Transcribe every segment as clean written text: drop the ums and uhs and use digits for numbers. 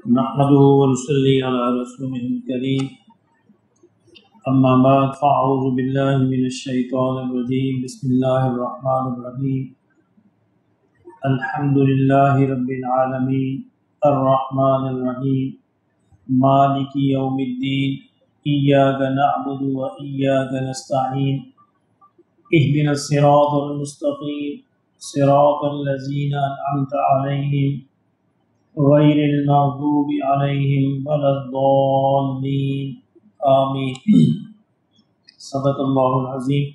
نحمده ونصلي على رسوله الكريم أما بعد فأعوذ بالله من الشيطان الرجيم بسم الله الرحمن الرحيم الحمد لله رب العالمين الرحمن الرحيم مالك يوم الدين إياك نعبد وإياك نستعين اهدنا الصراط المستقيم صراط الذين أنعمت عليهم غیر المغضوب علیہم ولا الضالین آمین۔ صدق اللہ العظیم۔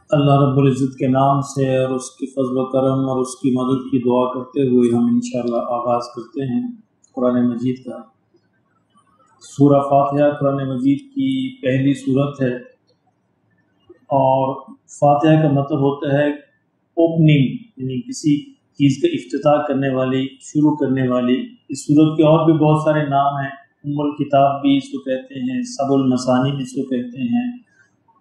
اللہ رب العزت کے نام سے اور اس کی فضل و کرم اور اس کی مدد کی دعا کرتے ہوئے ہم انشاءاللہ آغاز کرتے ہیں قرآن مجید کا۔ سورہ فاتحہ قرآن مجید کی پہلی سورت ہے، اور فاتحہ کا مطلب ہوتا ہے اوپننگ، یعنی کسی چیز کا افتتاح کرنے والی، شروع کرنے والی۔ اس سورت کے اور بھی بہت سارے نام ہیں، ام الکتاب بھی اس کو کہتے ہیں، سب المثانی بھی اس کو کہتے ہیں،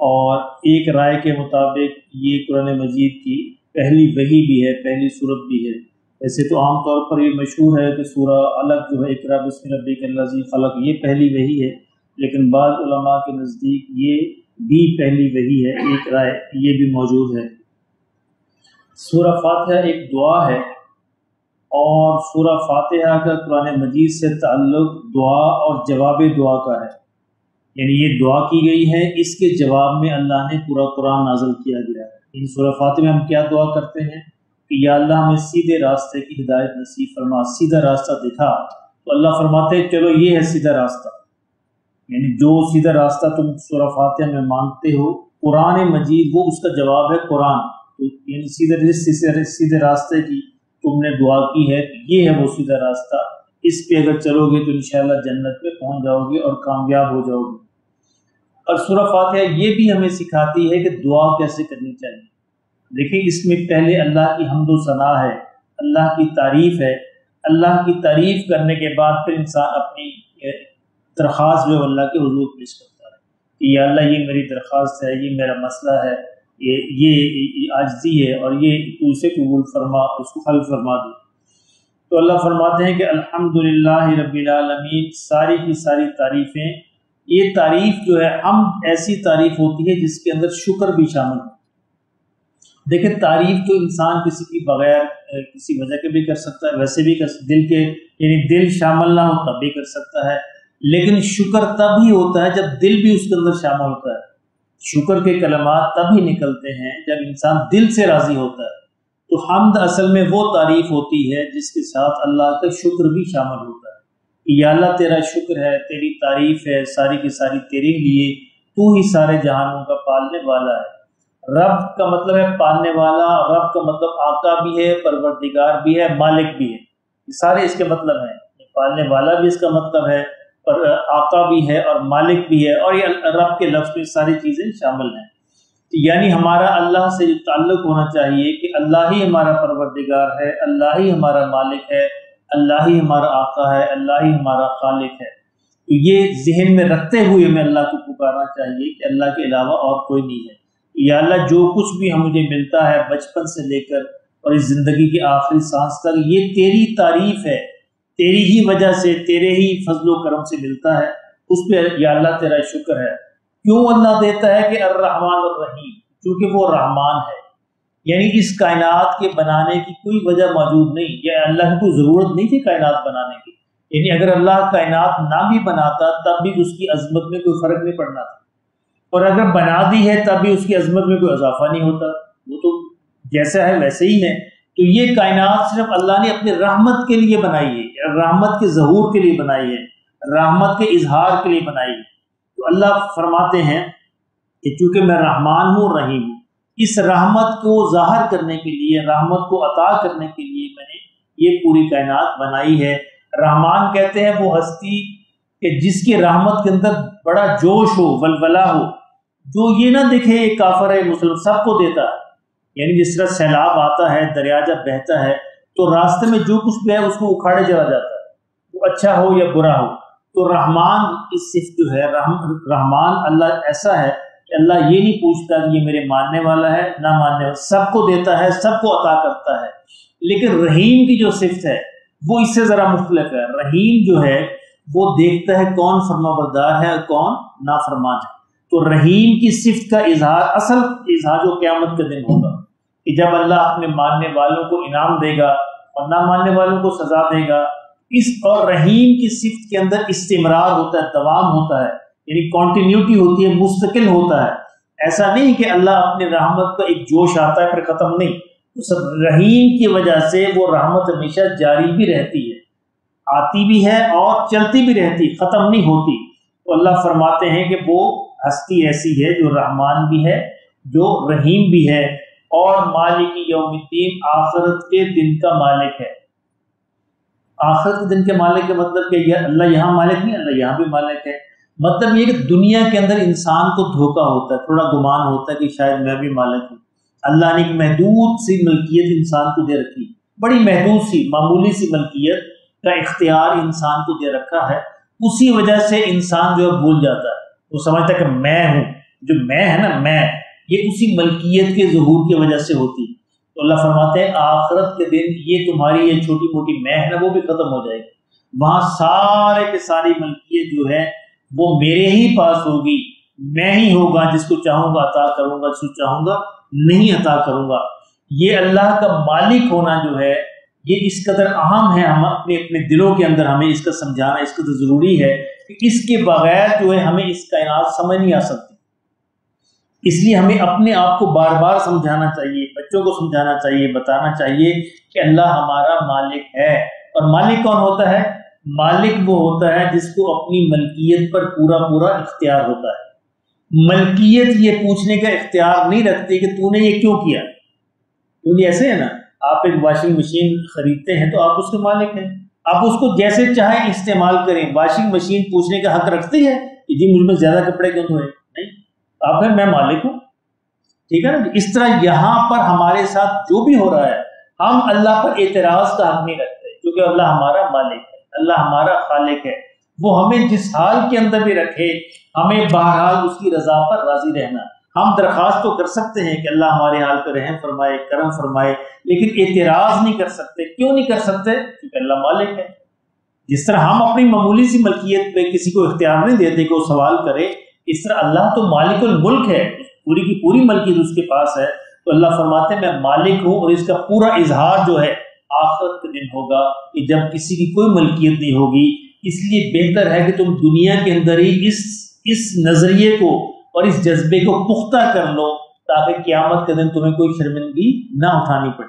اور ایک رائے کے مطابق یہ قرآن مجید کی پہلی وحی بھی ہے، پہلی سورت بھی ہے۔ ویسے تو عام طور پر یہ مشہور ہے کہ سورہ الگ جو ہے اقرا بسم ربک الذی خلق، یہ پہلی وحی ہے، لیکن بعض علماء کے نزدیک یہ بھی پہلی وحی ہے، ایک رائے یہ بھی موجود ہے۔ سورہ فاتحہ ایک دعا ہے، اور سورہ فاتحہ کا قرآن مجید سے تعلق دعا اور جواب دعا کا ہے، یعنی یہ دعا کی گئی ہے، اس کے جواب میں اللہ نے پورا قرآن نازل کیا گیا ہے۔ ان سورہ فاتحہ میں ہم کیا دعا کرتے ہیں کہ یا اللہ ہمیں سیدھے راستے کی ہدایت نصیب فرما، سیدھا راستہ دکھا۔ تو اللہ فرماتے ہیں چلو یہ ہے سیدھا راستہ، یعنی جو سیدھا راستہ تم سورہ فاتحہ میں مانگتے ہو، قرآن مجید وہ اس کا جواب ہے قرآن، یعنی سیدھے راستے کی تم نے دعا کی ہے، یہ ہے وہ سیدھا راستہ، اس پہ اگر چلو گے تو انشاءاللہ جنت پہ پہنچ جاؤ گے اور کامیاب ہو جاؤ گے۔ اور سورہ فاتحہ یہ بھی ہمیں سکھاتی ہے کہ دعا کیسے کرنی چاہیے۔ دیکھیں اس میں پہلے اللہ کی حمد و ثنا ہے، اللہ کی تعریف ہے، اللہ کی تعریف کرنے کے بعد پھر انسان اپنی درخواست جو اللہ کے حضور پیش کرتا ہے کہ یا اللہ یہ میری درخواست ہے، یہ میرا مسئلہ ہے، یہ عاجزی ہے، اور یہ تو اسے قبول فرما، اس کو حل فرما دے۔ تو اللہ فرماتے ہیں کہ الحمدللہ رب العالمین، ساری کی ساری تعریفیں، یہ تعریف جو ہے حمد ایسی تعریف ہوتی ہے جس کے اندر شکر بھی شامل ہے۔ دیکھیں تعریف تو انسان کسی کی بغیر کسی وجہ کے بھی کر سکتا ہے، ویسے بھی کر دل کے، یعنی دل شامل نہ ہو تب بھی کر سکتا ہے، لیکن شکر تب ہی ہوتا ہے جب دل بھی اس کے اندر شامل ہوتا ہے۔ شکر کے کلمات تب ہی نکلتے ہیں جب انسان دل سے راضی ہوتا ہے۔ تو حمد اصل میں وہ تعریف ہوتی ہے جس کے ساتھ اللہ کا شکر بھی شامل ہوتا ہے۔ یا اللہ تیرا شکر ہے، تیری تعریف ہے، ساری کی ساری تیرے لیے، تو ہی سارے جہانوں کا پالنے والا ہے۔ رب کا مطلب ہے پالنے والا، رب کا مطلب آقا بھی ہے، پروردگار بھی ہے، مالک بھی ہے، یہ سارے اس کے مطلب ہیں۔ پالنے والا بھی اس کا مطلب ہے، اور آقا بھی ہے اور مالک بھی ہے، اور یہ رب کے لفظ میں ساری چیزیں شامل ہیں۔ یعنی ہمارا اللہ سے جو تعلق ہونا چاہیے کہ اللہ ہی ہمارا پروردگار ہے، اللہ ہی ہمارا مالک ہے، اللہ ہی ہمارا آقا ہے، اللہ ہی ہمارا خالق ہے۔ تو یہ ذہن میں رکھتے ہوئے ہمیں اللہ کو پکارنا چاہیے کہ اللہ کے علاوہ اور کوئی نہیں ہے۔ یا اللہ جو کچھ بھی مجھے ملتا ہے بچپن سے لے کر اور اس زندگی کی آخری سانس تک، یہ تیری تعریف ہے، تیری ہی وجہ سے، تیرے ہی فضل و کرم سے ملتا ہے، اس پہ یا اللہ تیرا شکر ہے۔ کیوں اللہ دیتا ہے کہ الرحمن الرحیم؟ کیونکہ وہ رحمان ہے، یعنی اس کائنات کے بنانے کی کوئی وجہ موجود نہیں، یا اللہ کو ضرورت نہیں تھی کائنات بنانے کی، یعنی اگر اللہ کائنات نہ بھی بناتا تب بھی اس کی عظمت میں کوئی فرق نہیں پڑنا تھا، اور اگر بنا دی ہے تب بھی اس کی عظمت میں کوئی اضافہ نہیں ہوتا، وہ تو جیسا ہے ویسے ہی ہے۔ تو یہ کائنات صرف اللہ نے اپنی رحمت کے لیے بنائی ہے، رحمت کے ظہور کے لیے بنائی ہے، رحمت کے اظہار کے لیے بنائی ہے۔ تو اللہ فرماتے ہیں کہ چونکہ میں رحمان ہوں، رحیم ہوں، اس رحمت کو ظاہر کرنے کے لیے، رحمت کو عطا کرنے کے لیے میں نے یہ پوری کائنات بنائی ہے۔ رحمان کہتے ہیں وہ ہستی کہ جس کی رحمت کے اندر بڑا جوش ہو، ولولہ ہو، جو یہ نہ دیکھے ایک کافر ہے مسلم، سب کو دیتا ہے، یعنی جس طرح سیلاب آتا ہے، دریا جب بہتا ہے تو راستے میں جو کچھ بھی ہے اس کو اکھاڑے چلا جاتا ہے، وہ اچھا ہو یا برا ہو۔ تو رحمان کی صفت جو ہے، رحمان اللہ ایسا ہے کہ اللہ یہ نہیں پوچھتا کہ یہ میرے ماننے والا ہے نہ ماننے والا، سب کو دیتا ہے، سب کو عطا کرتا ہے۔ لیکن رحیم کی جو صفت ہے وہ اس سے ذرا مختلف ہے۔ رحیم جو ہے وہ دیکھتا ہے کون فرمانبردار ہے اور کون نافرمان ہے۔ تو رحیم کی صفت کا اظہار، اصل اظہار جو قیامت کے دن ہوگا کہ جب اللہ اپنے ماننے والوں کو انعام دے گا اور نہ ماننے والوں کو سزا دے گا۔ اس اور رحیم کی صفت کے اندر استمرار ہوتا ہے، دوام ہوتا ہے، یعنی کنٹینیوٹی ہوتی ہے، مستقل ہوتا ہے۔ ایسا نہیں کہ اللہ اپنے رحمت کا ایک جوش آتا ہے پھر ختم، نہیں، اس رحیم کی وجہ سے وہ رحمت ہمیشہ جاری بھی رہتی ہے، آتی بھی ہے اور چلتی بھی رہتی، ختم نہیں ہوتی۔ تو اللہ فرماتے ہیں کہ وہ ہستی ایسی ہے جو رحمان بھی ہے، جو رحیم بھی ہے، اور مالک یوم الدین، آخرت کے دن کا مالک ہے۔ آخرت کے دن کے مالک کا مطلب کہ اللہ یہاں مالک نہیں، اللہ یہاں بھی مالک ہے۔ مطلب یہ کہ دنیا کے اندر انسان کو دھوکہ ہوتا ہے، تھوڑا گمان ہوتا ہے کہ شاید میں بھی مالک ہوں۔ اللہ نے ایک محدود سی ملکیت انسان کو دے رکھی، بڑی محدود سی معمولی سی ملکیت کا اختیار انسان کو دے رکھا ہے۔ اسی وجہ سے انسان جو ہے بھول جاتا ہے، وہ سمجھتا ہے کہ میں ہوں، جو میں ہے نا، میں، یہ اسی ملکیت کے ظہور کی وجہ سے ہوتی۔ تو اللہ فرماتے ہیں آخرت کے دن یہ تمہاری یہ چھوٹی موٹی میں ہے نا، وہ بھی ختم ہو جائے گی۔ وہاں سارے کے ساری ملکیت جو ہے وہ میرے ہی پاس ہوگی، میں ہی ہوگا، جس کو چاہوں گا عطا کروں گا، جس کو چاہوں گا نہیں عطا کروں گا۔ یہ اللہ کا مالک ہونا جو ہے یہ اس قدر اہم ہے، ہم اپنے دلوں کے اندر ہمیں اس کا سمجھانا اس قدر ضروری ہے کہ اس کے بغیر جو ہے ہمیں اس کائنات سمجھ نہیں آ سکتی۔ اس لیے ہمیں اپنے آپ کو بار بار سمجھانا چاہیے، بچوں کو سمجھانا چاہیے، بتانا چاہیے کہ اللہ ہمارا مالک ہے۔ اور مالک کون ہوتا ہے؟ مالک وہ ہوتا ہے جس کو اپنی ملکیت پر پورا پورا اختیار ہوتا ہے۔ ملکیت یہ پوچھنے کا اختیار نہیں رکھتی کہ تو نے یہ کیوں کیا، کیونکہ ایسے ہے نا، آپ ایک واشنگ مشین خریدتے ہیں تو آپ اس کے مالک ہیں، آپ اس کو جیسے چاہیں استعمال کریں۔ واشنگ مشین پوچھنے کا حق رکھتی ہے کہ جی مجھ میں زیادہ کپڑے کیوں دھوئے؟ نہیں، آپ کہیں میں مالک ہوں، ٹھیک ہے نا۔ اس طرح یہاں پر ہمارے ساتھ جو بھی ہو رہا ہے ہم اللہ پر اعتراض کا حق نہیں رکھتے، کیونکہ اللہ ہمارا مالک ہے، اللہ ہمارا خالق ہے۔ وہ ہمیں جس حال کے اندر بھی رکھے، ہمیں بہرحال اس کی رضا پر راضی رہنا۔ ہم درخواست تو کر سکتے ہیں کہ اللہ ہمارے حال پہ رحم فرمائے، کرم فرمائے، لیکن اعتراض نہیں کر سکتے۔ کیوں نہیں کر سکتے؟ کیونکہ اللہ مالک ہے۔ جس طرح ہم اپنی معمولی سی ملکیت پہ کسی کو اختیار نہیں دیتے کہ وہ سوال کرے، اس طرح اللہ تو مالک الملک ہے، پوری کی پوری ملکیت اس کے پاس ہے۔ تو اللہ فرماتے ہیں میں مالک ہوں، اور اس کا پورا اظہار جو ہے آخرت کے دن ہوگا کہ جب کسی کی کوئی ملکیت نہیں ہوگی۔ اس لیے بہتر ہے کہ تم دنیا کے اندر ہی اس نظریے کو اور اس جذبے کو پختہ کر لو، تاکہ قیامت کے دن تمہیں کوئی شرمندگی نہ اٹھانی پڑے۔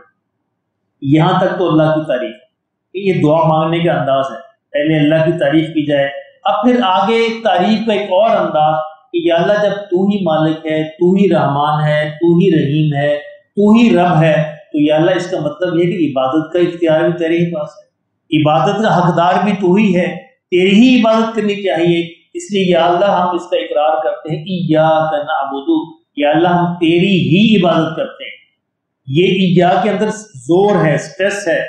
یہاں تک تو اللہ کی تعریف ہے، یہ دعا مانگنے کا انداز ہے، پہلے اللہ کی تعریف کی جائے، اب پھر آگے تعریف کا ایک اور انداز کہ یا اللہ جب تو ہی مالک ہے، تو ہی رحمان ہے، تو ہی رحیم ہے، تو ہی رب ہے، تو یا اللہ اس کا مطلب یہ کہ عبادت کا اختیار بھی تیرے ہی پاس ہے، عبادت کا حقدار بھی تو ہی ہے، تیری ہی عبادت کرنی چاہیے۔ اس لیے یا اللہ ہم اس کا اقرار کرتے ہیں ایاک نعبد، یا اللہ ہم تیری ہی عبادت کرتے ہیں۔ یہ ایا کے اندر زور ہے، سٹریس ہے،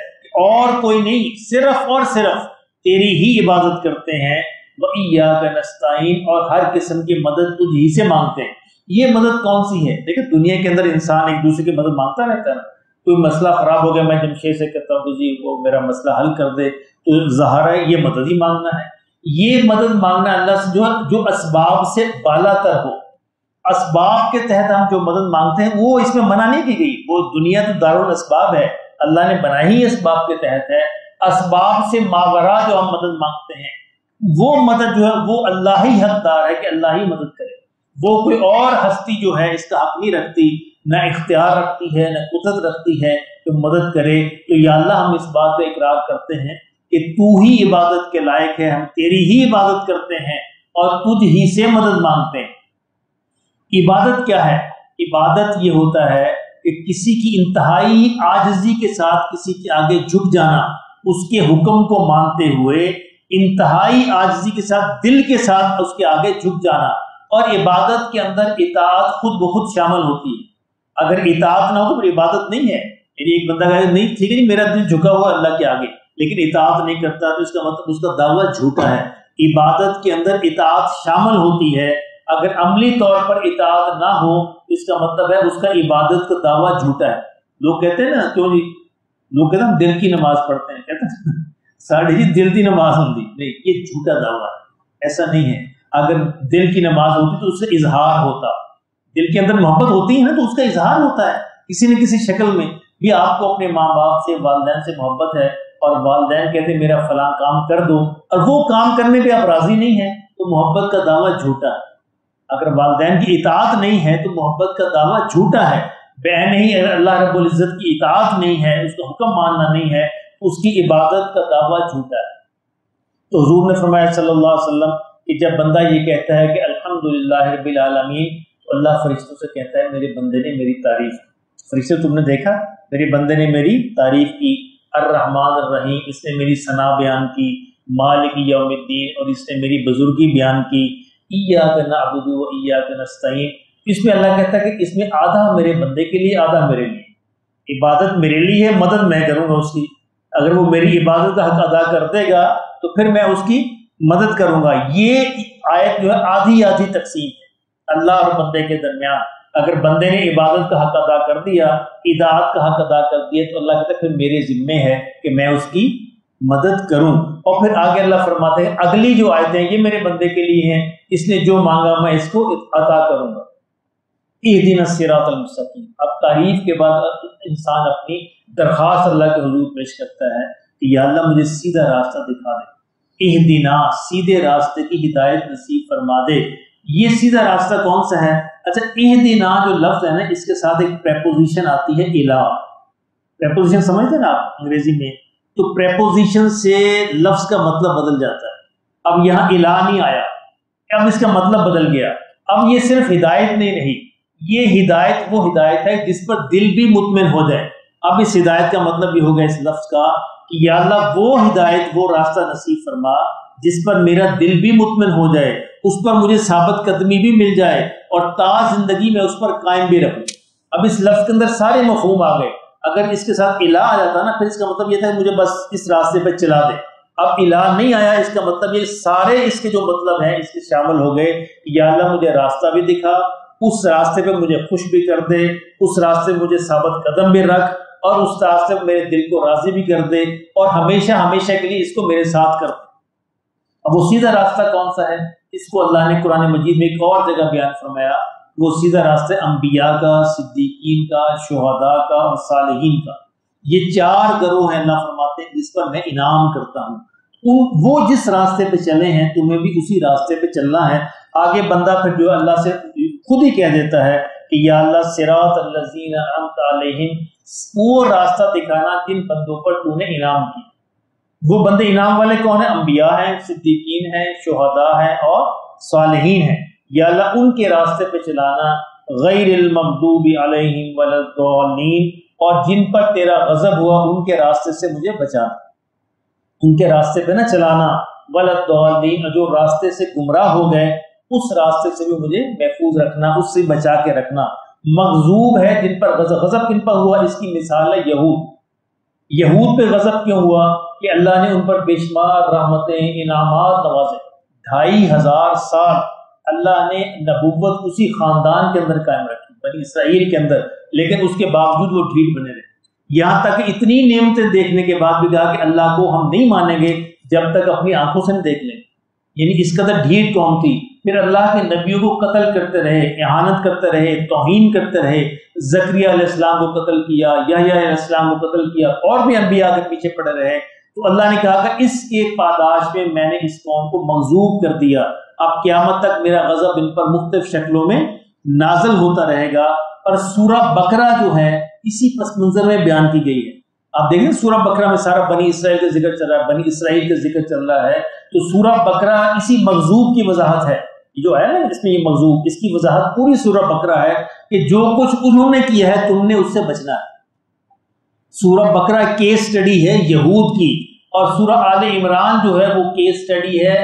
اور کوئی نہیں، صرف اور صرف تیری ہی عبادت کرتے ہیں۔ وَإِيَّاكَ نَسْتَعِينُ، اور ہر قسم کی مدد تجھ ہی سے مانگتے ہیں۔ یہ مدد کون سی ہے؟ دیکھیں دنیا کے اندر انسان ایک دوسرے کی مدد مانگتا رہتا ہے نا، کوئی مسئلہ خراب ہو گیا میں جمشید سے کہتا ہوں کہ جی وہ میرا مسئلہ حل کر دے، تو ظاہر ہے یہ مدد ہی مانگنا ہے۔ یہ مدد مانگنا اللہ سے جو اسباب سے بالا تر ہو، اسباب کے تحت ہم جو مدد مانگتے ہیں وہ اس میں منع نہیں کی گئی، وہ دنیا تو دارالاسباب ہے، اللہ نے بنائی ہی اسباب کے تحت ہے۔ اسباب سے ماورا جو ہم مدد مانگتے ہیں وہ مدد جو ہے وہ اللہ ہی حقدار ہے کہ اللہ ہی مدد کرے، وہ کوئی اور ہستی جو ہے اس کا حق نہیں رکھتی، نہ اختیار رکھتی ہے، نہ قدرت رکھتی ہے کہ مدد کرے۔ تو یا اللہ ہم اس بات کا اقرار کرتے ہیں کہ تو ہی عبادت کے لائق ہے، ہم تیری ہی عبادت کرتے ہیں اور تجھ ہی سے مدد مانگتے ہیں۔ عبادت کیا ہے؟ عبادت یہ ہوتا ہے کہ کسی کی انتہائی عاجزی کے ساتھ کسی کے آگے جھک جانا، اس کے حکم کو مانتے ہوئے انتہائی عاجزی کے ساتھ، دل کے ساتھ اس کے آگے جھک جانا۔ اور عبادت کے اندر اطاعت خود بخود شامل ہوتی ہے۔ اگر اطاعت نہ ہو تو پھر عبادت نہیں ہے۔ یعنی ایک بندہ کہے نہیں ٹھیک ہے جی میرا دل جھکا ہوا اللہ کے آگے، لیکن اطاعت نہیں کرتا، تو اس کا مطلب اس کا دعویٰ جھوٹا ہے۔ عبادت کے اندر اطاعت شامل ہوتی ہے، اگر عملی طور پر اطاعت نہ ہو اس کا مطلب ہے اس کا عبادت کا دعویٰ جھوٹا ہے۔ لوگ کہتے ہیں نا، کیوں جی لوگ کہتے ہیں ہم دل کی نماز پڑھتے ہیں، کہتے ہیں ساڑھے جی دل کی نماز ہوتی نہیں، یہ جھوٹا دعویٰ ہے، ایسا نہیں ہے۔ اگر دل کی نماز ہوتی تو اس سے اظہار ہوتا، دل کے اندر محبت ہوتی ہے نا تو اس کا اظہار ہوتا ہے کسی نہ کسی شکل میں بھی۔ آپ کو اپنے ماں باپ سے، والدین سے محبت ہے اور والدین کہتے ہیں میرا فلاں کام کر دو، اور وہ کام کرنے پہ آپ راضی نہیں ہیں تو محبت کا دعویٰ جھوٹا ہے۔ اگر والدین کی اطاعت نہیں ہے تو محبت کا دعویٰ جھوٹا ہے۔ بہن نہیں، اگر اللہ رب العزت کی اطاعت نہیں ہے، اس کا حکم ماننا نہیں ہے، اس کی عبادت کا دعویٰ جھوٹا ہے۔ تو حضور نے فرمایا صلی اللہ علیہ وسلم کہ جب بندہ یہ کہتا ہے کہ الحمدللہ رب العالمین، تو اللہ فرشتوں سے کہتا ہے میرے بندے نے میری تعریف کی۔ فرشتے تم نے دیکھا میرے بندے نے میری تعریف کی۔ الرحمن الرحیم، اس نے میری ثنا بیان کی۔ مالک یوم الدین، اور اس نے میری بزرگی بیان کی۔ ایاک نعبد و ایاک نستعین، اس میں اللہ کہتا ہے کہ اس میں آدھا میرے بندے کے لیے، آدھا میرے لیے۔ عبادت میرے لیے ہے، مدد میں کروں گا اس کی۔ اگر وہ میری عبادت کا حق ادا کر دے گا تو پھر میں اس کی مدد کروں گا۔ یہ آیت جو ہے آدھی آدھی تقسیم ہے اللہ اور بندے کے درمیان۔ اگر بندے نے عبادت کا حق ادا کر دیا، اطاعت کا حق ادا کر دیا، تو اللہ کہتا ہے پھر میرے ذمے ہے کہ میں اس کی مدد کروں۔ اور پھر آگے اللہ فرماتے ہیں اگلی جو آیتیں یہ میرے بندے کے لیے ہیں، اس نے جو مانگا میں اس کو عطا کروں گا۔ اہدنا الصراط المستقیم، اب تعریف کے بعد انسان اپنی درخواست اللہ کے حضور پیش کرتا ہے کہ یا اللہ مجھے سیدھا راستہ دکھا دے، اہدنا، سیدھے راستے کی ہدایت نصیب فرما دے۔ یہ سیدھا راستہ کون سا ہے؟ اچھا، اہدنا جو لفظ ہے نا، اس کے ساتھ ایک پریپوزیشن آتی ہے الا۔ پریپوزیشن سمجھتے ہیں نا آپ انگریزی میں؟ تو پریپوزیشن سے لفظ کا مطلب بدل جاتا ہے۔ اب یہاں الا نہیں آیا، اب اس کا مطلب بدل گیا۔ اب یہ صرف ہدایت نہیں رہی، یہ ہدایت وہ ہدایت ہے جس پر دل بھی مطمئن ہو جائے۔ اب اس ہدایت کا مطلب یہ ہوگا اس لفظ کا کہ یا اللہ وہ ہدایت، وہ راستہ نصیب فرما جس پر میرا دل بھی مطمئن ہو جائے، اس پر مجھے ثابت قدمی بھی مل جائے اور تا زندگی میں اس پر قائم بھی رہوں۔ اب اس لفظ کے اندر سارے مفہوم آ گئے۔ اگر اس کے ساتھ الہ آ جاتا نا پھر اس کا مطلب یہ تھا کہ مجھے بس اس راستے پہ چلا دے۔ اب الہ نہیں آیا، اس کا مطلب یہ سارے اس کے جو مطلب ہیں اس کے شامل ہو گئے کہ یا اللہ مجھے راستہ بھی دکھا، اس راستے پہ مجھے خوش بھی کر دے، اس راستے میں مجھے ثابت قدم بھی رکھ، اور اس راستے میں میرے دل کو راضی بھی کر دے، اور ہمیشہ ہمیشہ کے لیے اس کو میرے ساتھ کر دے۔ اب وہ سیدھا راستہ کون سا ہے؟ اس کو اللہ نے قرآن مجید میں ایک اور جگہ بیان فرمایا۔ وہ سیدھا راستہ انبیاء کا، صدیقین کا، شہداء کا اور صالحین کا۔ یہ چار گروہ ہیں، اللہ فرماتے ہیں جس پر میں انعام کرتا ہوں۔ وہ جس راستے پہ چلے ہیں تمہیں بھی اسی راستے پہ چلنا ہے۔ آگے بندہ پھر جو اللہ سے خود ہی کہہ دیتا ہے کہ یا اللہ صراط الذین انعمت علیہم، وہ راستہ دکھانا جن بندوں پر تو نے انعام کی۔ وہ بندے انعام والے کون ہیں؟ انبیاء ہیں، صدیقین ہیں، شہداء ہیں اور صالحین ہیں۔ یا اللہ ان کے راستے پہ چلانا، غیر المغضوب علیہم ولا الضالین، اور جن پر تیرا غضب ہوا ان کے راستے سے مجھے بچانا، ان کے راستے پہ نہ چلانا، ولا الضالین، جو راستے سے گمراہ ہو گئے اس راستے سے بھی مجھے محفوظ رکھنا، اس سے بچا کے رکھنا۔ مغضوب ہے جن پر غضب کن پر ہوا، اس کی مثال ہے یہود۔ یہود پہ غضب کیوں ہوا؟ کہ اللہ نے ان پر بے شمار رحمتیں، انعامات نوازے۔ 2500 سال اللہ نے نبوت اسی خاندان کے اندر قائم رکھی، بنی اسرائیل کے اندر، لیکن اس کے باوجود وہ ڈھیٹ بنے رہے۔ یہاں تک کہ اتنی نعمتیں دیکھنے کے بعد بھی کہا کہ اللہ کو ہم نہیں مانیں گے جب تک اپنی آنکھوں سے نہیں دیکھ لیں۔ یعنی اس قدر ڈھیٹ قوم تھی۔ پھر اللہ کے نبیوں کو قتل کرتے رہے، اہانت کرتے رہے، توہین کرتے رہے۔ زکریا علیہ السلام کو قتل کیا، یحییٰ علیہ السلام کو قتل کیا، اور بھی انبیاء کے پیچھے پڑے رہے۔ تو اللہ نے کہا کہ اس کے پاداش میں میں نے اس قوم کو مغضوب کر دیا، اب قیامت تک میرا غضب ان پر مختلف شکلوں میں نازل ہوتا رہے گا۔ اور سورہ بقرہ جو ہے اسی پس منظر میں بیان کی گئی ہے۔ آپ دیکھیں سورہ بقرہ میں سارا بنی اسرائیل کا ذکر چل رہا ہے، بنی اسرائیل کا ذکر چل رہا ہے، تو سورہ بقرہ اسی مغضوب کی وضاحت ہے۔ جو ہے نا اس میں یہ مغضوب، اس کی وضاحت پوری سورہ بقرہ ہے کہ جو کچھ انہوں نے کیا ہے تم نے اس سے بچنا ہے۔ سورہ بقرہ کیس سٹڈی ہے یہود کی، اور سورہ آل عمران جو ہے وہ کیس سٹڈی ہے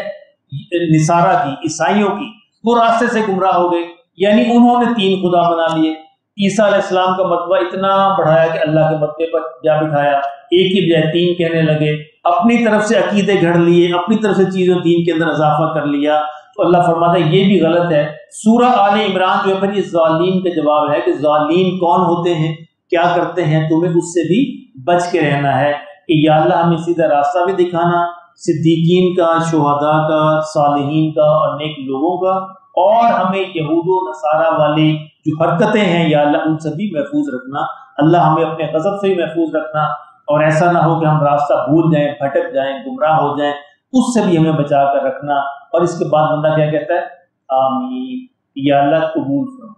نصارہ کی، عیسائیوں کی۔ وہ راستے سے گمراہ ہو گئے، یعنی انہوں نے 3 خدا بنا لیے۔ عیسیٰ علیہ السلام کا مرتبہ اتنا بڑھایا کہ اللہ کے مرتبے پر جا بٹھایا، ایک کی بجائے 3 کہنے لگے، اپنی طرف سے عقیدے گھڑ لیے، اپنی طرف سے چیزوں دین کے اندر اضافہ کر لیا۔ تو اللہ فرماتا ہے یہ بھی غلط ہے۔ سورہ آل عمران جو ہے پھر یہ ظالم کا جواب ہے کہ ظالم کون ہوتے ہیں، کیا کرتے ہیں، تمہیں اس سے بھی بچ کے رہنا ہے۔ کہ یا اللہ ہمیں سیدھا راستہ بھی دکھانا، صدیقین کا، شہداء کا، صالحین کا اور نیک لوگوں کا، اور ہمیں یہود و نصارہ والی جو حرکتیں ہیں یا اللہ ان سے بھی محفوظ رکھنا، اللہ ہمیں اپنے غضب سے بھی محفوظ رکھنا، اور ایسا نہ ہو کہ ہم راستہ بھول جائیں، بھٹک جائیں، گمراہ ہو جائیں، اس سے بھی ہمیں بچا کر رکھنا۔ اور اس کے بعد بندہ کیا کہتا ہے؟ آمین، یا اللہ قبول فرما۔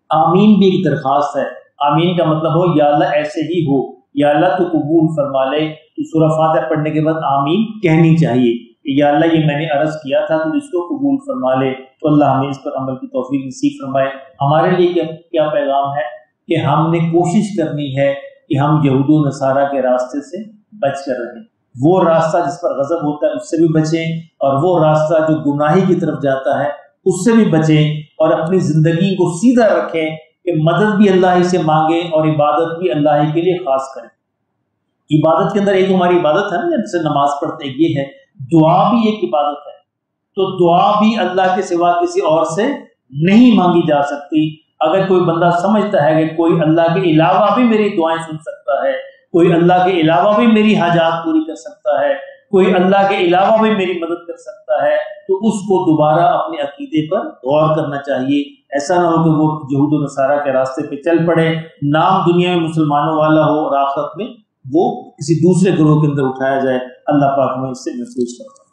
آمین بھی ایک درخواست ہے۔ آمین کا مطلب ہو یا اللہ ایسے ہی ہو، یا اللہ تو قبول فرما لے۔ تو سورہ فاتحہ پڑھنے کے بعد آمین کہنی چاہیے کہ یا اللہ یہ میں نے عرض کیا تھا تو اس کو قبول فرما لے۔ تو اللہ ہمیں اس پر عمل کی توفیق نصیب فرمائے۔ ہمارے لیے کیا پیغام ہے کہ ہم نے کوشش کرنی ہے کہ ہم یہود و نصارہ کے راستے سے بچ کر رہیں، وہ راستہ جس پر غضب ہوتا ہے اس سے بھی بچیں، اور وہ راستہ جو گناہی کی طرف جاتا ہے اس سے بھی بچیں، اور اپنی زندگی کو سیدھا رکھیں کہ مدد بھی اللہ ہی سے مانگیں اور عبادت بھی اللہ ہی کے لیے خاص کریں۔ عبادت کے اندر ایک ہماری عبادت ہے نا، جیسے نماز پڑھتے ہیں، یہ ہے دعا بھی ایک عبادت ہے، تو دعا بھی اللہ کے سوا کسی اور سے نہیں مانگی جا سکتی۔ اگر کوئی بندہ سمجھتا ہے کہ کوئی اللہ کے علاوہ بھی میری دعائیں سن سکتا ہے، کوئی اللہ کے علاوہ بھی میری حاجات پوری کر سکتا ہے، کوئی اللہ کے علاوہ بھی میری مدد کر سکتا ہے، تو اس کو دوبارہ اپنے عقیدے پر غور کرنا چاہیے۔ ایسا نہ ہو کہ وہ یہود و نصارہ کے راستے پہ چل پڑے، نام دنیا میں مسلمانوں والا ہو اور آخرت میں وہ کسی دوسرے گروہ کے اندر اٹھایا جائے۔ اللہ پاک ہمیں اس سے محفوظ کرتا ہے۔